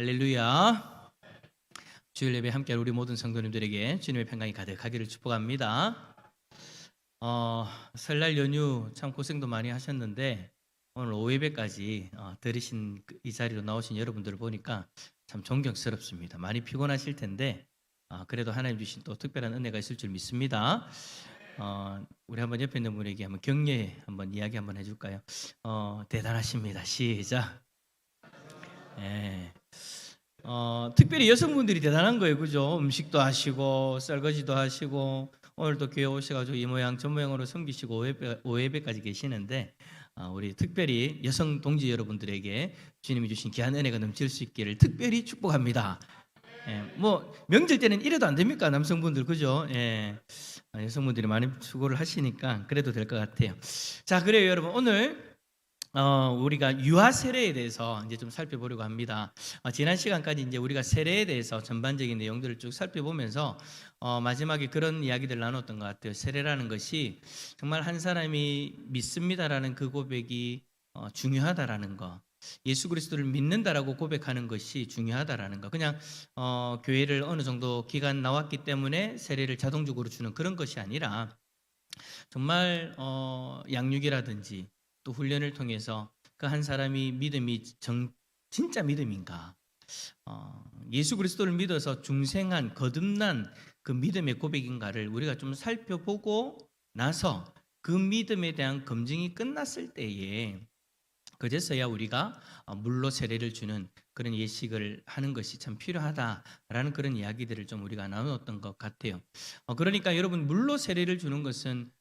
할렐루야. 주일 예배 함께할 우리 모든 성도님들에게 주님의 평강이 가득하기를 축복합니다. 설날 연휴 참 고생도 많이 하셨는데 오늘 오후 예배까지 들으신 이 자리로 나오신 여러분들을 보니까 참 존경스럽습니다. 많이 피곤하실 텐데 그래도 하나님 주신 또 특별한 은혜가 있을 줄 믿습니다. 우리 한번 옆에 있는 분에게 한번 격려 한번 이야기 한번 해줄까요? 대단하십니다. 시작. 예. 특별히 여성분들이 대단한 거예요, 그죠? 음식도 하시고 설거지도 하시고 오늘 또 교회 오셔가지고 이 모양 저 모양으로 섬기시고 오예배까지 계시는데 우리 특별히 여성 동지 여러분들에게 주님이 주신 귀한 은혜가 넘칠 수 있기를 특별히 축복합니다. 예, 뭐 명절 때는 이래도 안 됩니까, 남성분들, 그죠? 예, 여성분들이 많이 수고를 하시니까 그래도 될 것 같아요. 자, 그래요, 여러분. 오늘 우리가 유아 세례에 대해서 이제 좀 살펴보려고 합니다. 지난 시간까지 이제 우리가 세례에 대해서 전반적인 내용들을 쭉 살펴보면서 마지막에 그런 이야기들 나눴던 것 같아요. 세례라는 것이 정말 한 사람이 믿습니다라는 그 고백이 중요하다라는 거. 예수 그리스도를 믿는다라고 고백하는 것이 중요하다라는 거. 그냥 교회를 어느 정도 기간 나왔기 때문에 세례를 자동적으로 주는 그런 것이 아니라 정말 양육이라든지 또 훈련을 통해서 그 한 사람이 믿음이 진짜 믿음인가, 예수 그리스도를 믿어서 중생한 거듭난 그 믿음의 고백인가를 우리가 좀 살펴보고 나서 그 믿음에 대한 검증이 끝났을 때에 그제서야 우리가 물로 세례를 주는 그런 예식을 하는 것이 참 필요하다라는 그런 이야기들을 좀 우리가 나눴던 것 같아요. 그러니까 여러분, 물로 세례를 주는 것은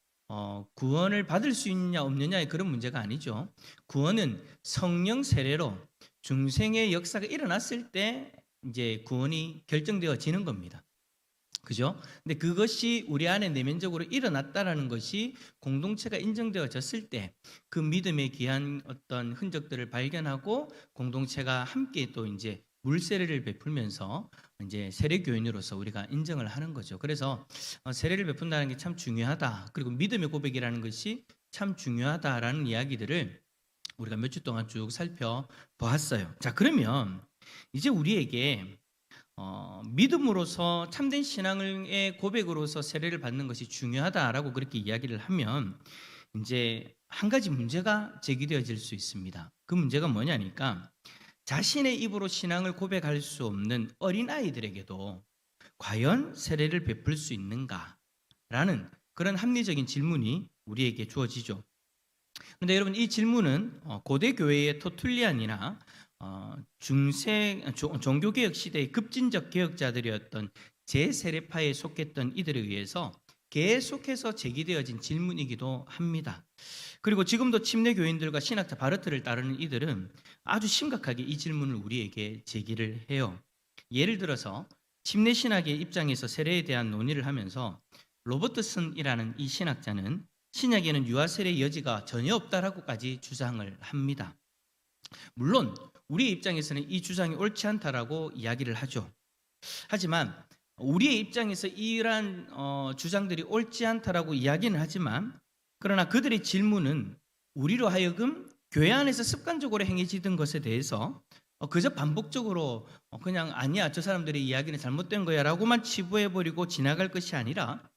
구원을 받을 수 있느냐 없느냐의 그런 문제가 아니죠. 구원은 성령 세례로 중생의 역사가 일어났을 때 이제 구원이 결정되어지는 겁니다. 그죠? 근데 그것이 우리 안에 내면적으로 일어났다라는 것이 공동체가 인정되어졌을 때 그 믿음의 귀한 어떤 흔적들을 발견하고 공동체가 함께 또 이제 물세례를 베풀면서 이제 세례교인으로서 우리가 인정을 하는 거죠. 그래서 세례를 베푼다는 게 참 중요하다. 그리고 믿음의 고백이라는 것이 참 중요하다라는 이야기들을 우리가 몇 주 동안 쭉 살펴보았어요. 자, 그러면 이제 우리에게 믿음으로서 참된 신앙의 고백으로서 세례를 받는 것이 중요하다라고 그렇게 이야기를 하면 이제 한 가지 문제가 제기되어질 수 있습니다. 그 문제가 뭐냐니까 자신의 입으로 신앙을 고백할 수 없는 어린아이들에게도 과연 세례를 베풀 수 있는가라는 그런 합리적인 질문이 우리에게 주어지죠. 그런데 여러분, 이 질문은 고대 교회의 토툴리안이나 종교개혁 시대의 급진적 개혁자들이었던 제세례파에 속했던 이들에 의해서 계속해서 제기되어진 질문이기도 합니다. 그리고 지금도 침례 교인들과 신학자 바르트를 따르는 이들은 아주 심각하게 이 질문을 우리에게 제기를 해요. 예를 들어서 침례 신학의 입장에서 세례에 대한 논의를 하면서 로버트슨이라는 이 신학자는 신약에는 유아 세례의 여지가 전혀 없다라고까지 주장을 합니다. 물론 우리의 입장에서는 이 주장이 옳지 않다라고 이야기를 하죠. 하지만 우리의 입장에서 이러한 주장들이 옳지 않다라고 이야기는 하지만, 그러나 그들의 질문은 우리로 하여금 교회 안에서 습관적으로 행해지던 것에 대해서 그저 반복적으로 그냥 아니야, 저 사람들의 이야기는 잘못된 거야 라고만 치부해버리고 지나갈 것이 아니라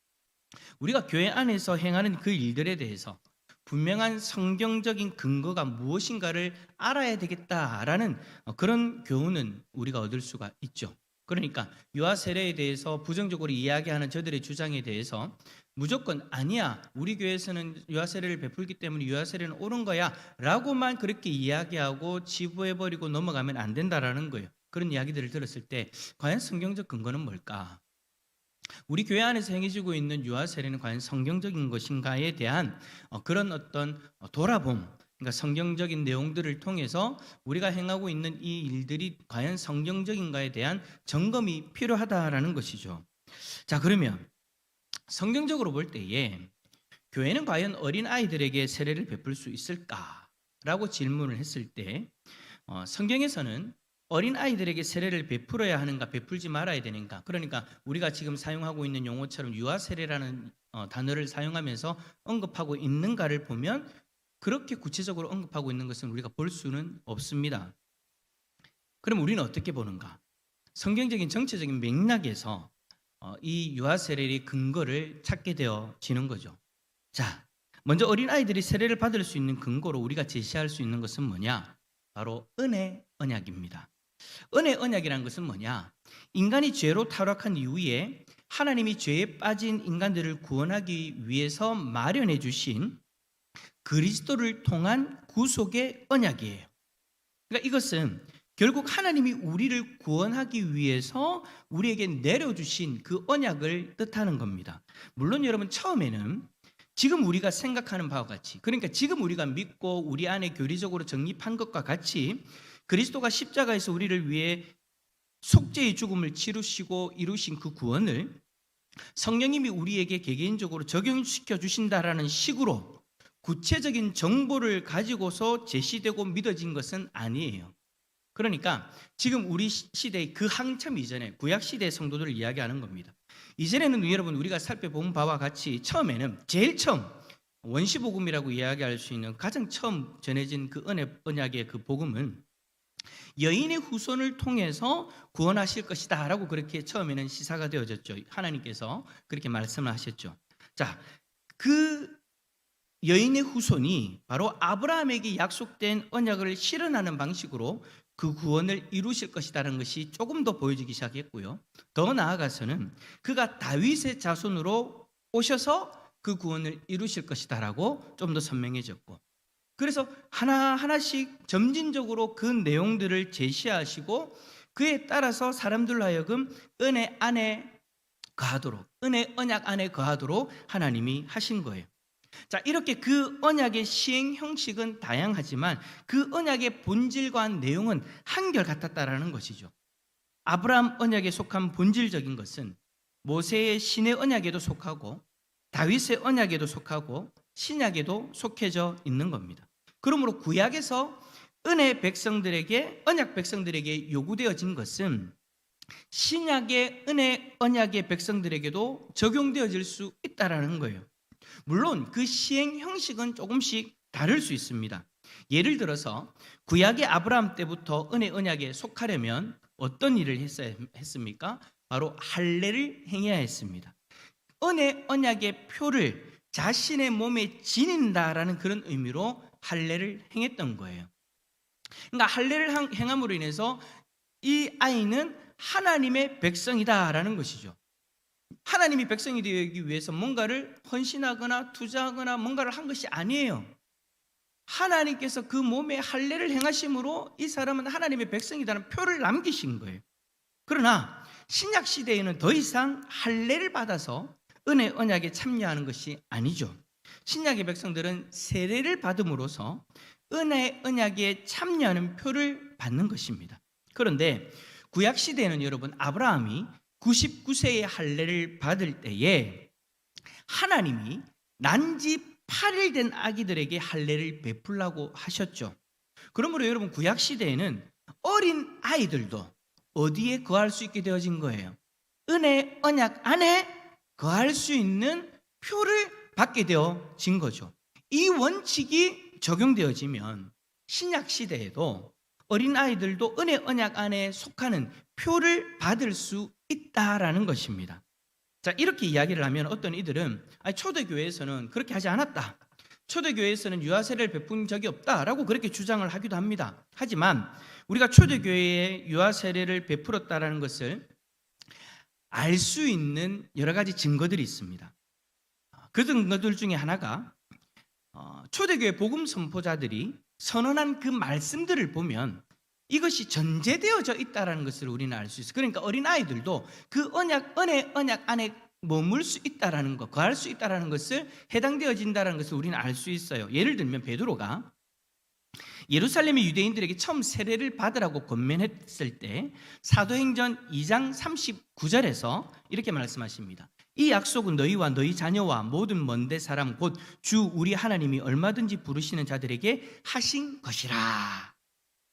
우리가 교회 안에서 행하는 그 일들에 대해서 분명한 성경적인 근거가 무엇인가를 알아야 되겠다라는 그런 교훈은 우리가 얻을 수가 있죠. 그러니까 유아 세례에 대해서 부정적으로 이야기하는 저들의 주장에 대해서 무조건 아니야, 우리 교회에서는 유아 세례를 베풀기 때문에 유아 세례는 옳은 거야 라고만 그렇게 이야기하고 치부해버리고 넘어가면 안 된다라는 거예요. 그런 이야기들을 들었을 때 과연 성경적 근거는 뭘까? 우리 교회 안에서 행해지고 있는 유아 세례는 과연 성경적인 것인가에 대한 그런 어떤 돌아봄, 그러니까 성경적인 내용들을 통해서 우리가 행하고 있는 이 일들이 과연 성경적인가에 대한 점검이 필요하다라는 것이죠. 자, 그러면 성경적으로 볼 때에 교회는 과연 어린 아이들에게 세례를 베풀 수 있을까라고 질문을 했을 때 성경에서는 어린 아이들에게 세례를 베풀어야 하는가 베풀지 말아야 되는가, 그러니까 우리가 지금 사용하고 있는 용어처럼 유아 세례라는 단어를 사용하면서 언급하고 있는가를 보면 그렇게 구체적으로 언급하고 있는 것은 우리가 볼 수는 없습니다. 그럼 우리는 어떻게 보는가? 성경적인 정체적인 맥락에서 이 유아 세례의 근거를 찾게 되어지는 거죠. 자, 먼저 어린아이들이 세례를 받을 수 있는 근거로 우리가 제시할 수 있는 것은 뭐냐? 바로 은혜 언약입니다. 은혜 언약이라는 것은 뭐냐? 인간이 죄로 타락한 이후에 하나님이 죄에 빠진 인간들을 구원하기 위해서 마련해 주신 그리스도를 통한 구속의 언약이에요. 그러니까 이것은 결국 하나님이 우리를 구원하기 위해서 우리에게 내려주신 그 언약을 뜻하는 겁니다. 물론 여러분, 처음에는 지금 우리가 생각하는 바와 같이, 그러니까 지금 우리가 믿고 우리 안에 교리적으로 정립한 것과 같이 그리스도가 십자가에서 우리를 위해 속죄의 죽음을 치르시고 이루신 그 구원을 성령님이 우리에게 개개인적으로 적용시켜 주신다라는 식으로 구체적인 정보를 가지고서 제시되고 믿어진 것은 아니에요. 그러니까 지금 우리 시대의 그 한참 이전에 구약 시대의 성도들을 이야기하는 겁니다. 이전에는 여러분, 우리가 살펴본 바와 같이 처음에는 제일 처음 원시복음이라고 이야기할 수 있는 가장 처음 전해진 그 언약의 그 복음은 여인의 후손을 통해서 구원하실 것이다 라고 그렇게 처음에는 시사가 되어졌죠. 하나님께서 그렇게 말씀을 하셨죠. 자, 그 여인의 후손이 바로 아브라함에게 약속된 언약을 실현하는 방식으로 그 구원을 이루실 것이라는 것이 조금 더 보여지기 시작했고요. 더 나아가서는 그가 다윗의 자손으로 오셔서 그 구원을 이루실 것이다라고 좀 더 선명해졌고, 그래서 하나하나씩 점진적으로 그 내용들을 제시하시고 그에 따라서 사람들로 하여금 은혜 안에 거하도록, 은혜 언약 안에 거하도록 하나님이 하신 거예요. 자, 이렇게 그 언약의 시행 형식은 다양하지만 그 언약의 본질과 내용은 한결같았다라는 것이죠. 아브라함 언약에 속한 본질적인 것은 모세의 신의 언약에도 속하고 다윗의 언약에도 속하고 신약에도 속해져 있는 겁니다. 그러므로 구약에서 은혜 백성들에게, 언약 백성들에게 요구되어진 것은 신약의 은혜 언약의 백성들에게도 적용되어질 수 있다라는 거예요. 물론 그 시행 형식은 조금씩 다를 수 있습니다. 예를 들어서 구약의 아브라함 때부터 은혜 언약에 속하려면 어떤 일을 했습니까? 바로 할례를 행해야 했습니다. 은혜 언약의 표를 자신의 몸에 지닌다라는 그런 의미로 할례를 행했던 거예요. 그러니까 할례를 행함으로 인해서 이 아이는 하나님의 백성이다라는 것이죠. 하나님이 백성이 되기 위해서 뭔가를 헌신하거나 투자하거나 뭔가를 한 것이 아니에요. 하나님께서 그 몸에 할례를 행하심으로 이 사람은 하나님의 백성이라는 표를 남기신 거예요. 그러나 신약 시대에는 더 이상 할례를 받아서 은혜 언약에 참여하는 것이 아니죠. 신약의 백성들은 세례를 받음으로써 은혜 언약에 참여하는 표를 받는 것입니다. 그런데 구약 시대에는 여러분, 아브라함이 99세의 할례를 받을 때에 하나님이 난지 8일 된 아기들에게 할례를 베풀라고 하셨죠. 그러므로 여러분, 구약 시대에는 어린 아이들도 어디에 거할 수 있게 되어진 거예요? 은혜 언약 안에 거할 수 있는 표를 받게 되어진 거죠. 이 원칙이 적용되어지면 신약 시대에도 어린 아이들도 은혜 언약 안에 속하는 표를 받을 수 있다라는 것입니다. 자, 이렇게 이야기를 하면 어떤 이들은 초대교회에서는 그렇게 하지 않았다, 초대교회에서는 유아세례를 베푼 적이 없다라고 그렇게 주장을 하기도 합니다. 하지만 우리가 초대교회에 유아세례를 베풀었다라는 것을 알 수 있는 여러 가지 증거들이 있습니다. 그 증거들 중에 하나가 초대교회 복음 선포자들이 선언한 그 말씀들을 보면 이것이 전제되어져 있다는 것을 우리는 알 수 있어요. 그러니까 어린아이들도 그 은혜 언약 안에 머물 수 있다는 것, 거할 수 있다는 것을 해당되어진다는 것을 우리는 알 수 있어요. 예를 들면 베드로가 예루살렘의 유대인들에게 처음 세례를 받으라고 권면했을 때 사도행전 2장 39절에서 이렇게 말씀하십니다. 이 약속은 너희와 너희 자녀와 모든 먼데 사람 곧 주 우리 하나님이 얼마든지 부르시는 자들에게 하신 것이라.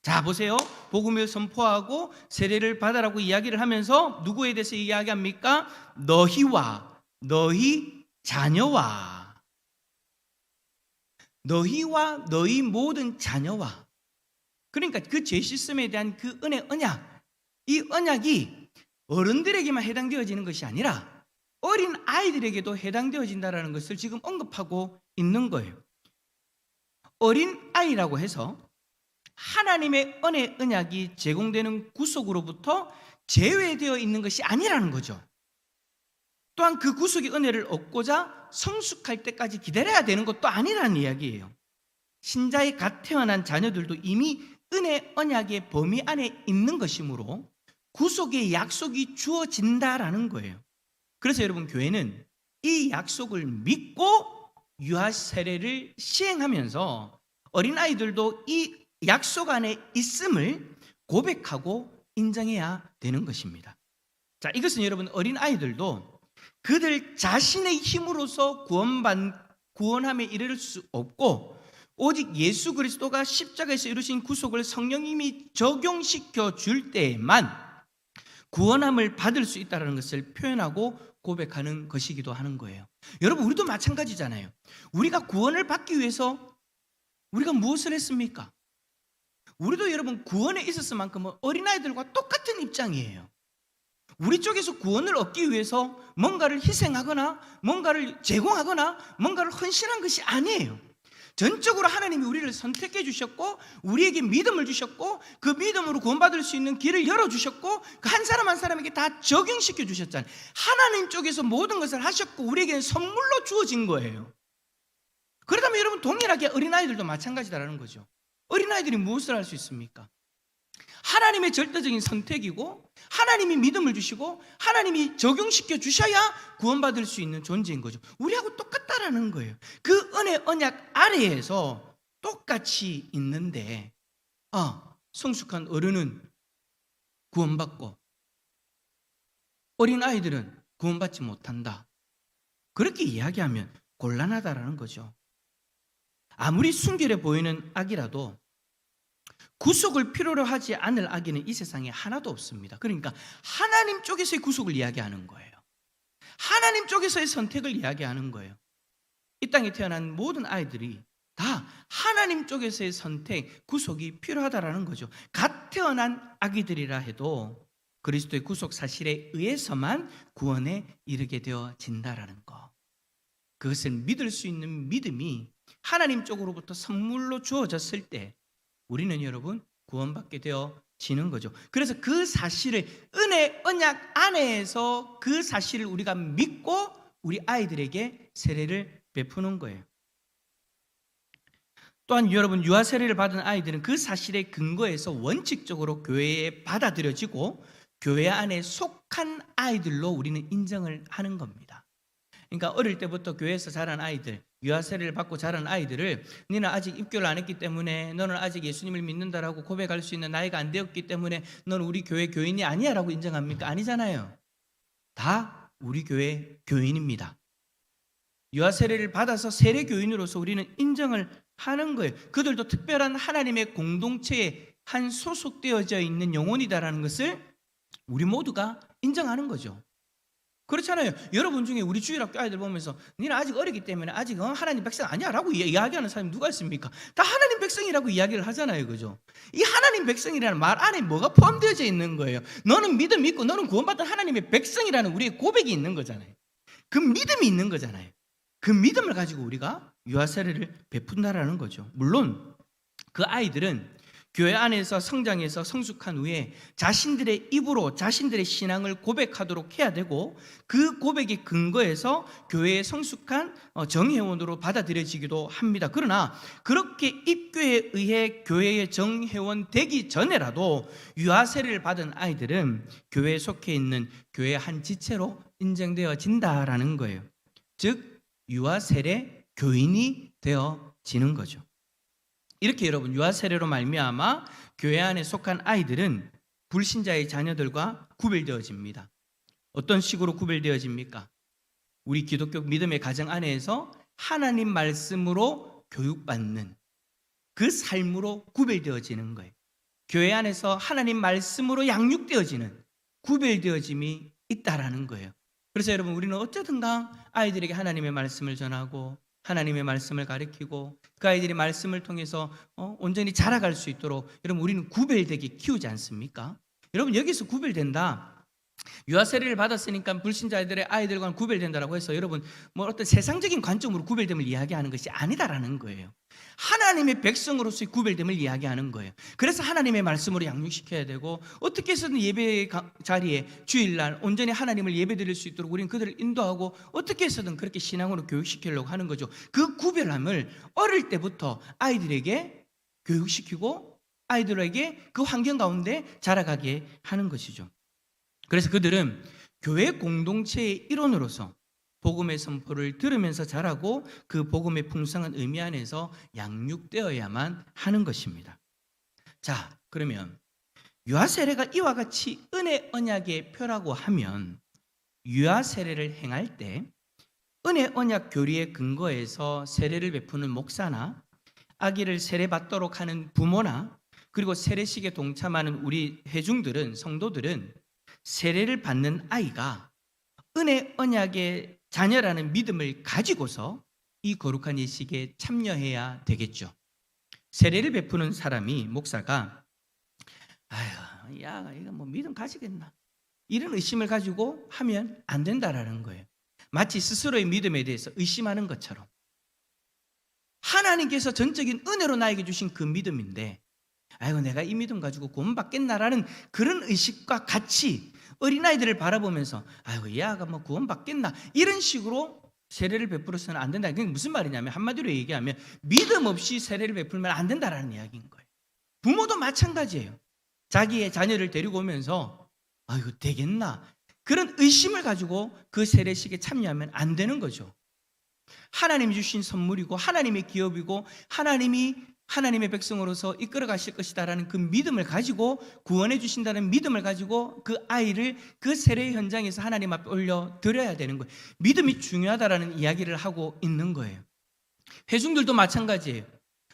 자, 보세요. 복음을 선포하고 세례를 받으라고 이야기를 하면서 누구에 대해서 이야기합니까? 너희와 너희 자녀와, 너희와 너희 모든 자녀와. 그러니까 그 죄 씻음에 대한 그 은혜 언약, 이 언약이 어른들에게만 해당되어지는 것이 아니라 어린 아이들에게도 해당되어진다는 것을 지금 언급하고 있는 거예요. 어린 아이라고 해서 하나님의 은혜 언약이 제공되는 구속으로부터 제외되어 있는 것이 아니라는 거죠. 또한 그 구속의 은혜를 얻고자 성숙할 때까지 기다려야 되는 것도 아니라는 이야기예요. 신자의 갓 태어난 자녀들도 이미 은혜 언약의 범위 안에 있는 것이므로 구속의 약속이 주어진다라는 거예요. 그래서 여러분, 교회는 이 약속을 믿고 유아 세례를 시행하면서 어린아이들도 이 약속 안에 있음을 고백하고 인정해야 되는 것입니다. 자, 이것은 여러분, 어린아이들도 그들 자신의 힘으로서 구원함에 이를 수 없고 오직 예수 그리스도가 십자가에서 이루신 구속을 성령님이 적용시켜 줄 때에만 구원함을 받을 수 있다는 것을 표현하고 고백하는 것이기도 하는 거예요. 여러분, 우리도 마찬가지잖아요. 우리가 구원을 받기 위해서 우리가 무엇을 했습니까? 우리도 여러분, 구원에 있었을 만큼은 어린아이들과 똑같은 입장이에요. 우리 쪽에서 구원을 얻기 위해서 뭔가를 희생하거나 뭔가를 제공하거나 뭔가를 헌신한 것이 아니에요. 전적으로 하나님이 우리를 선택해 주셨고 우리에게 믿음을 주셨고 그 믿음으로 구원받을 수 있는 길을 열어주셨고 그 한 사람 한 사람에게 다 적용시켜 주셨잖아요. 하나님 쪽에서 모든 것을 하셨고 우리에게는 선물로 주어진 거예요. 그렇다면 여러분, 동일하게 어린아이들도 마찬가지다라는 거죠. 어린아이들이 무엇을 할 수 있습니까? 하나님의 절대적인 선택이고 하나님이 믿음을 주시고 하나님이 적용시켜 주셔야 구원받을 수 있는 존재인 거죠. 우리하고 똑같다라는 거예요. 그 은혜 언약 아래에서 똑같이 있는데 성숙한 어른은 구원받고 어린아이들은 구원받지 못한다, 그렇게 이야기하면 곤란하다라는 거죠. 아무리 순결해 보이는 악이라도 구속을 필요로 하지 않을 악에는 이 세상에 하나도 없습니다. 그러니까 하나님 쪽에서의 구속을 이야기하는 거예요. 하나님 쪽에서의 선택을 이야기하는 거예요. 이 땅에 태어난 모든 아이들이 다 하나님 쪽에서의 선택, 구속이 필요하다라는 거죠. 갓 태어난 아기들이라 해도 그리스도의 구속 사실에 의해서만 구원에 이르게 되어진다라는 거. 그것을 믿을 수 있는 믿음이 하나님 쪽으로부터 선물로 주어졌을 때 우리는 여러분 구원받게 되어지는 거죠. 그래서 그 사실을 은혜 언약 안에서 그 사실을 우리가 믿고 우리 아이들에게 세례를 베푸는 거예요. 또한 여러분, 유아 세례를 받은 아이들은 그 사실에 근거해서 원칙적으로 교회에 받아들여지고 교회 안에 속한 아이들로 우리는 인정을 하는 겁니다. 그러니까 어릴 때부터 교회에서 자란 아이들, 유아 세례를 받고 자란 아이들을 너는 아직 입교를 안 했기 때문에, 너는 아직 예수님을 믿는다라고 고백할 수 있는 나이가 안 되었기 때문에 너는 우리 교회 교인이 아니야 라고 인정합니까? 아니잖아요. 다 우리 교회 교인입니다. 유아 세례를 받아서 세례 교인으로서 우리는 인정을 하는 거예요. 그들도 특별한 하나님의 공동체에 한 소속되어져 있는 영혼이다라는 것을 우리 모두가 인정하는 거죠. 그렇잖아요. 여러분 중에 우리 주일학교 아이들 보면서 너는 아직 어리기 때문에 아직 하나님 백성 아니야 라고 이야기하는 사람이 누가 있습니까? 다 하나님 백성이라고 이야기를 하잖아요. 그죠? 이 하나님 백성이라는 말 안에 뭐가 포함되어져 있는 거예요? 너는 믿음 있고 너는 구원받은 하나님의 백성이라는 우리의 고백이 있는 거잖아요. 그 믿음이 있는 거잖아요. 그 믿음을 가지고 우리가 유아 세례를 베푼다라는 거죠. 물론 그 아이들은 교회 안에서 성장해서 성숙한 후에 자신들의 입으로 자신들의 신앙을 고백하도록 해야 되고 그 고백의 근거에서 교회의 성숙한 정회원으로 받아들여지기도 합니다. 그러나 그렇게 입교에 의해 교회의 정회원 되기 전에라도 유아 세례를 받은 아이들은 교회에 속해 있는 교회의 한 지체로 인정되어진다라는 거예요. 즉 유아 세례 교인이 되어지는 거죠. 이렇게 여러분, 유아 세례로 말미암아 교회 안에 속한 아이들은 불신자의 자녀들과 구별되어집니다. 어떤 식으로 구별되어집니까? 우리 기독교 믿음의 가정 안에서 하나님 말씀으로 교육받는 그 삶으로 구별되어지는 거예요. 교회 안에서 하나님 말씀으로 양육되어지는 구별되어짐이 있다라는 거예요. 그래서 여러분, 우리는 어쩌든가 아이들에게 하나님의 말씀을 전하고 하나님의 말씀을 가르치고 그 아이들이 말씀을 통해서 온전히 자라갈 수 있도록 여러분 우리는 구별되게 키우지 않습니까? 여러분 여기서 구별된다. 유아 세례를 받았으니까 불신자들의 아이들과는 구별된다라고 해서 여러분 뭐 어떤 세상적인 관점으로 구별됨을 이야기하는 것이 아니다라는 거예요. 하나님의 백성으로서의 구별됨을 이야기하는 거예요. 그래서 하나님의 말씀으로 양육시켜야 되고 어떻게 해서든 예배 자리에 주일날 온전히 하나님을 예배드릴 수 있도록 우리는 그들을 인도하고 어떻게 해서든 그렇게 신앙으로 교육시키려고 하는 거죠. 그 구별함을 어릴 때부터 아이들에게 교육시키고 아이들에게 그 환경 가운데 자라가게 하는 것이죠. 그래서 그들은 교회 공동체의 일원으로서 복음의 선포를 들으면서 자라고 그 복음의 풍성한 의미 안에서 양육되어야만 하는 것입니다. 자, 그러면 유아 세례가 이와 같이 은혜 언약의 표라고 하면 유아 세례를 행할 때 은혜 언약 교리의 근거에서 세례를 베푸는 목사나 아기를 세례 받도록 하는 부모나 그리고 세례식에 동참하는 우리 회중들은 성도들은 세례를 받는 아이가 은혜 언약의 자녀라는 믿음을 가지고서 이 거룩한 예식에 참여해야 되겠죠. 세례를 베푸는 사람이 목사가 아휴, 야, 이거 뭐 믿음 가지겠나? 이런 의심을 가지고 하면 안 된다라는 거예요. 마치 스스로의 믿음에 대해서 의심하는 것처럼 하나님께서 전적인 은혜로 나에게 주신 그 믿음인데 아이고 내가 이 믿음 가지고 구원받겠나라는 그런 의식과 같이 어린아이들을 바라보면서 아이고 이 아가 뭐 구원받겠나 이런 식으로 세례를 베풀어서는 안 된다. 그게 무슨 말이냐면 한마디로 얘기하면 믿음 없이 세례를 베풀면 안 된다라는 이야기인 거예요. 부모도 마찬가지예요. 자기의 자녀를 데리고 오면서 아이고 되겠나 그런 의심을 가지고 그 세례식에 참여하면 안 되는 거죠. 하나님이 주신 선물이고 하나님의 기업이고 하나님의 백성으로서 이끌어 가실 것이다라는 그 믿음을 가지고 구원해 주신다는 믿음을 가지고 그 아이를 그 세례 현장에서 하나님 앞에 올려 드려야 되는 거예요. 믿음이 중요하다라는 이야기를 하고 있는 거예요. 회중들도 마찬가지예요.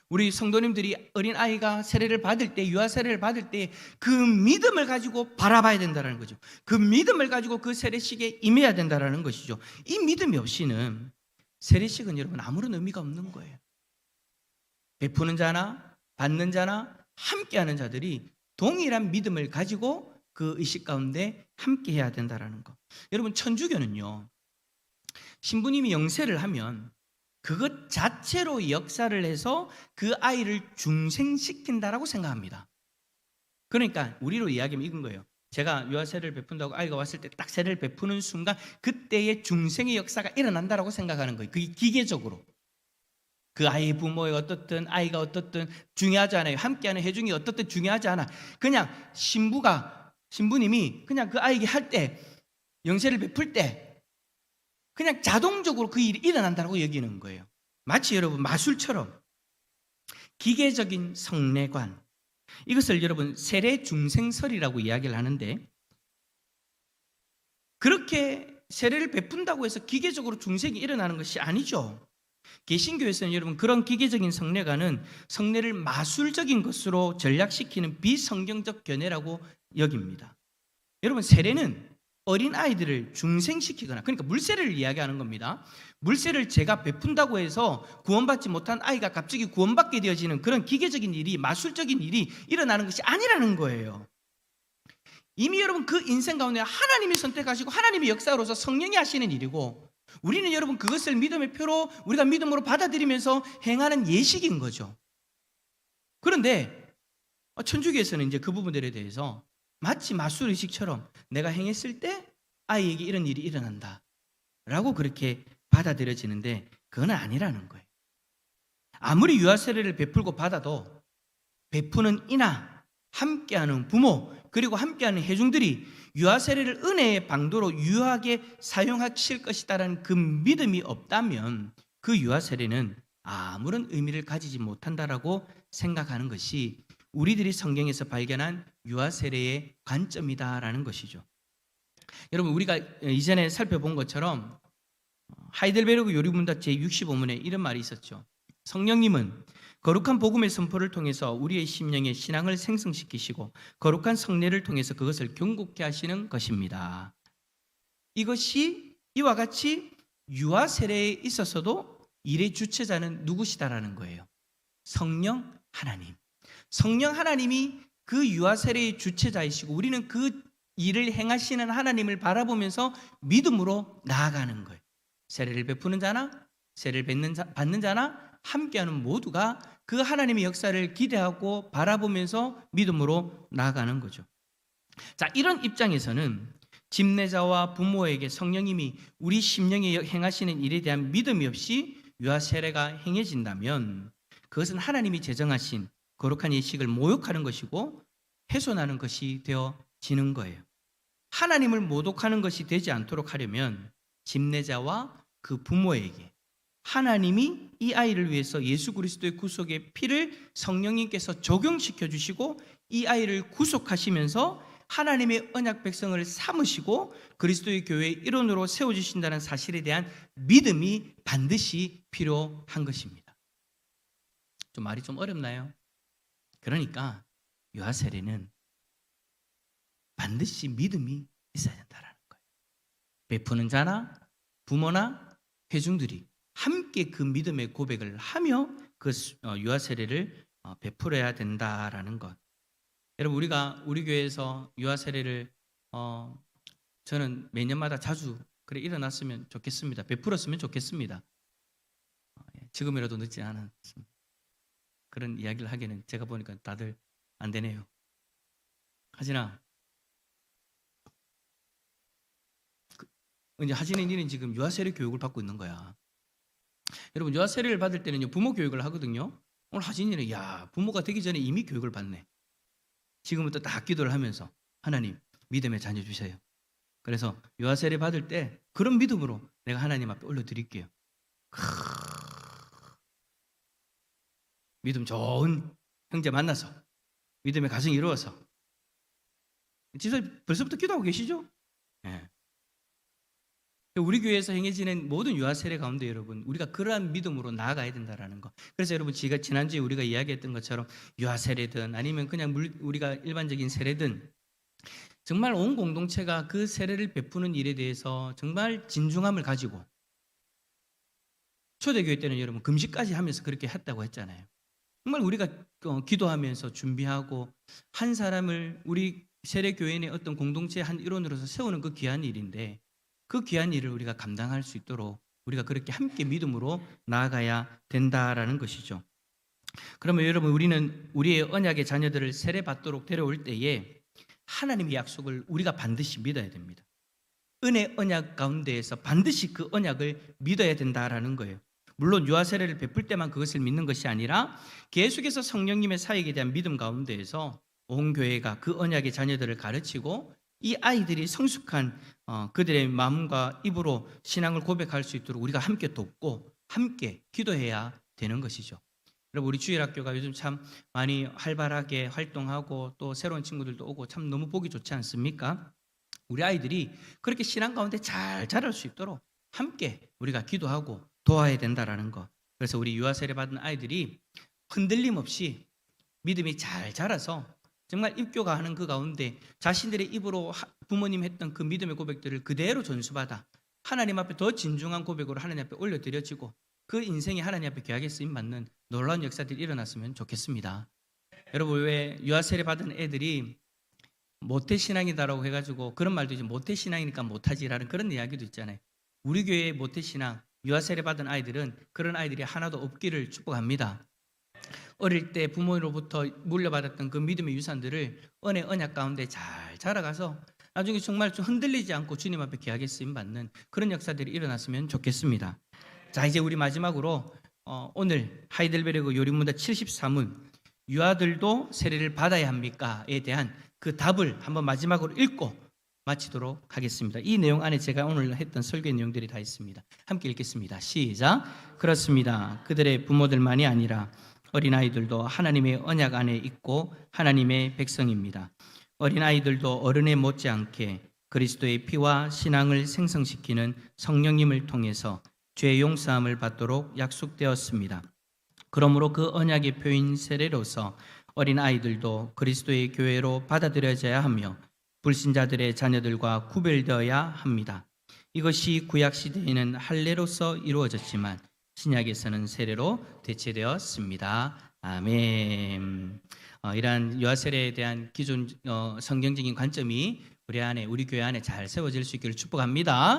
우리 성도님들이 어린 아이가 세례를 받을 때 유아 세례를 받을 때 그 믿음을 가지고 바라봐야 된다는 거죠. 그 믿음을 가지고 그 세례식에 임해야 된다는 것이죠. 이 믿음이 없이는 세례식은 여러분 아무런 의미가 없는 거예요. 베푸는 자나 받는 자나 함께하는 자들이 동일한 믿음을 가지고 그 의식 가운데 함께해야 된다는 것. 여러분 천주교는요 신부님이 영세를 하면 그것 자체로 역사를 해서 그 아이를 중생시킨다라고 생각합니다. 그러니까 우리로 이야기하면 이건 거예요. 제가 유아 세례를 베푼다고 아이가 왔을 때 딱 세례를 베푸는 순간 그때의 중생의 역사가 일어난다라고 생각하는 거예요. 그게 기계적으로. 그 아이의 부모가 어떻든 아이가 어떻든 중요하지 않아요. 함께하는 회중이 어떻든 중요하지 않아. 그냥 신부님이 그냥 그 아이에게 할 때 영세를 베풀 때 그냥 자동적으로 그 일이 일어난다고 여기는 거예요. 마치 여러분 마술처럼 기계적인 성례관 이것을 여러분 세례 중생설이라고 이야기를 하는데 그렇게 세례를 베푼다고 해서 기계적으로 중생이 일어나는 것이 아니죠. 개신교에서는 여러분 그런 기계적인 성례관은 성례를 마술적인 것으로 전략시키는 비성경적 견해라고 여깁니다. 여러분 세례는 어린아이들을 중생시키거나 그러니까 물세례를 이야기하는 겁니다. 물세례를 제가 베푼다고 해서 구원받지 못한 아이가 갑자기 구원받게 되어지는 그런 기계적인 일이 마술적인 일이 일어나는 것이 아니라는 거예요. 이미 여러분 그 인생 가운데 하나님이 선택하시고 하나님의 역사로서 성령이 하시는 일이고 우리는 여러분 그것을 믿음의 표로 우리가 믿음으로 받아들이면서 행하는 예식인 거죠. 그런데 천주교에서는 이제 그 부분들에 대해서 마치 마술의식처럼 내가 행했을 때 아이에게 이런 일이 일어난다 라고 그렇게 받아들여지는데 그건 아니라는 거예요. 아무리 유아 세례를 베풀고 받아도 베푸는 이나 함께하는 부모 그리고 함께하는 회중들이 유아 세례를 은혜의 방도로 유하게 사용하실 것이다라는 그 믿음이 없다면 그 유아 세례는 아무런 의미를 가지지 못한다라고 생각하는 것이 우리들이 성경에서 발견한 유아 세례의 관점이다라는 것이죠. 여러분 우리가 이전에 살펴본 것처럼 하이델베르그 요리문답 제65문에 이런 말이 있었죠. 성령님은 거룩한 복음의 선포를 통해서 우리의 심령의 신앙을 생성시키시고 거룩한 성례를 통해서 그것을 경고케 하시는 것입니다. 이것이 이와 같이 유아 세례에 있어서도 일의 주체자는 누구시다라는 거예요. 성령 하나님. 성령 하나님이 그 유아 세례의 주체자이시고 우리는 그 일을 행하시는 하나님을 바라보면서 믿음으로 나아가는 거예요. 세례를 베푸는 자나 세례를 받는 자나 함께하는 모두가 그 하나님의 역사를 기대하고 바라보면서 믿음으로 나아가는 거죠. 자, 이런 입장에서는 집례자와 부모에게 성령님이 우리 심령에 행하시는 일에 대한 믿음이 없이 유아 세례가 행해진다면 그것은 하나님이 제정하신 거룩한 예식을 모욕하는 것이고 훼손하는 것이 되어지는 거예요. 하나님을 모독하는 것이 되지 않도록 하려면 집례자와 그 부모에게 하나님이 이 아이를 위해서 예수 그리스도의 구속의 피를 성령님께서 적용시켜 주시고 이 아이를 구속하시면서 하나님의 언약 백성을 삼으시고 그리스도의 교회의 일원으로 세워주신다는 사실에 대한 믿음이 반드시 필요한 것입니다. 좀 말이 좀 어렵나요? 그러니까 유아 세례는 반드시 믿음이 있어야 된다는 거예요. 베푸는 자나 부모나 회중들이 함께 그 믿음의 고백을 하며 그 유아 세례를 베풀어야 된다라는 것. 여러분, 우리가 우리 교회에서 유아 세례를 저는 매년마다 자주 그래 일어났으면 좋겠습니다. 베풀었으면 좋겠습니다. 지금이라도 늦지 않았습니다. 그런 이야기를 하기에는 제가 보니까 다들 안 되네요. 하지나 이제 하시는 일은 지금 유아 세례 교육을 받고 있는 거야. 여러분, 유아 세례를 받을 때는 부모 교육을 하거든요. 오늘 하진이는 부모가 되기 전에 이미 교육을 받네. 지금부터 딱 기도를 하면서 하나님 믿음의 자녀 주세요. 그래서 유아 세례 받을 때 그런 믿음으로 내가 하나님 앞에 올려드릴게요. 믿음 좋은 형제 만나서 믿음의 가정이 이루어서 진짜 벌써부터 기도하고 계시죠? 네. 우리 교회에서 행해지는 모든 유아 세례 가운데 여러분 우리가 그러한 믿음으로 나아가야 된다는 거. 그래서 여러분 제가 지난주에 우리가 이야기했던 것처럼 유아 세례든 아니면 그냥 우리가 일반적인 세례든 정말 온 공동체가 그 세례를 베푸는 일에 대해서 정말 진중함을 가지고 초대교회 때는 여러분 금식까지 하면서 그렇게 했다고 했잖아요. 정말 우리가 기도하면서 준비하고 한 사람을 우리 세례교회의 어떤 공동체의 한 일원으로서 세우는 그 귀한 일인데 그 귀한 일을 우리가 감당할 수 있도록 우리가 그렇게 함께 믿음으로 나아가야 된다라는 것이죠. 그러면 여러분 우리는 우리의 언약의 자녀들을 세례받도록 데려올 때에 하나님의 약속을 우리가 반드시 믿어야 됩니다. 은혜 언약 가운데에서 반드시 그 언약을 믿어야 된다라는 거예요. 물론 유아 세례를 베풀 때만 그것을 믿는 것이 아니라 계속해서 성령님의 사역에 대한 믿음 가운데에서 온 교회가 그 언약의 자녀들을 가르치고 이 아이들이 성숙한 그들의 마음과 입으로 신앙을 고백할 수 있도록 우리가 함께 돕고 함께 기도해야 되는 것이죠. 여러분 우리 주일학교가 요즘 참 많이 활발하게 활동하고 또 새로운 친구들도 오고 참 너무 보기 좋지 않습니까? 우리 아이들이 그렇게 신앙 가운데 잘 자랄 수 있도록 함께 우리가 기도하고 도와야 된다라는 것. 그래서 우리 유아 세례 받은 아이들이 흔들림 없이 믿음이 잘 자라서 정말 입교가 하는 그 가운데 자신들의 입으로 부모님 했던 그 믿음의 고백들을 그대로 전수받아 하나님 앞에 더 진중한 고백으로 하나님 앞에 올려드려지고 그 인생이 하나님 앞에 귀하게 쓰임받는 놀라운 역사들이 일어났으면 좋겠습니다. 여러분 왜 유아 세례 받은 애들이 모태신앙이다라고 해가지고 그런 말도 이제 모태신앙이니까 못하지라는 그런 이야기도 있잖아요. 우리 교회의 모태신앙 유아 세례 받은 아이들은 그런 아이들이 하나도 없기를 축복합니다. 어릴 때 부모로부터 물려받았던 그 믿음의 유산들을 은혜 언약 가운데 잘 자라가서 나중에 정말 좀 흔들리지 않고 주님 앞에 귀하게 쓰임받는 그런 역사들이 일어났으면 좋겠습니다. 자, 이제 우리 마지막으로 오늘 하이델베르그 요리문답 73은 유아들도 세례를 받아야 합니까?에 대한 그 답을 한번 마지막으로 읽고 마치도록 하겠습니다. 이 내용 안에 제가 오늘 했던 설교의 내용들이 다 있습니다. 함께 읽겠습니다. 시작. 그렇습니다. 그들의 부모들만이 아니라 어린아이들도 하나님의 언약 안에 있고 하나님의 백성입니다. 어린아이들도 어른에 못지않게 그리스도의 피와 신앙을 생성시키는 성령님을 통해서 죄 용서함을 받도록 약속되었습니다. 그러므로 그 언약의 표인 세례로서 어린아이들도 그리스도의 교회로 받아들여져야 하며 불신자들의 자녀들과 구별되어야 합니다. 이것이 구약시대에는 할례로서 이루어졌지만 신약에서는 세례로 대체되었습니다. 아멘. 이러한 유아 세례에 대한 기존 성경적인 관점이 우리 교회 안에 잘 세워질 수 있기를 축복합니다.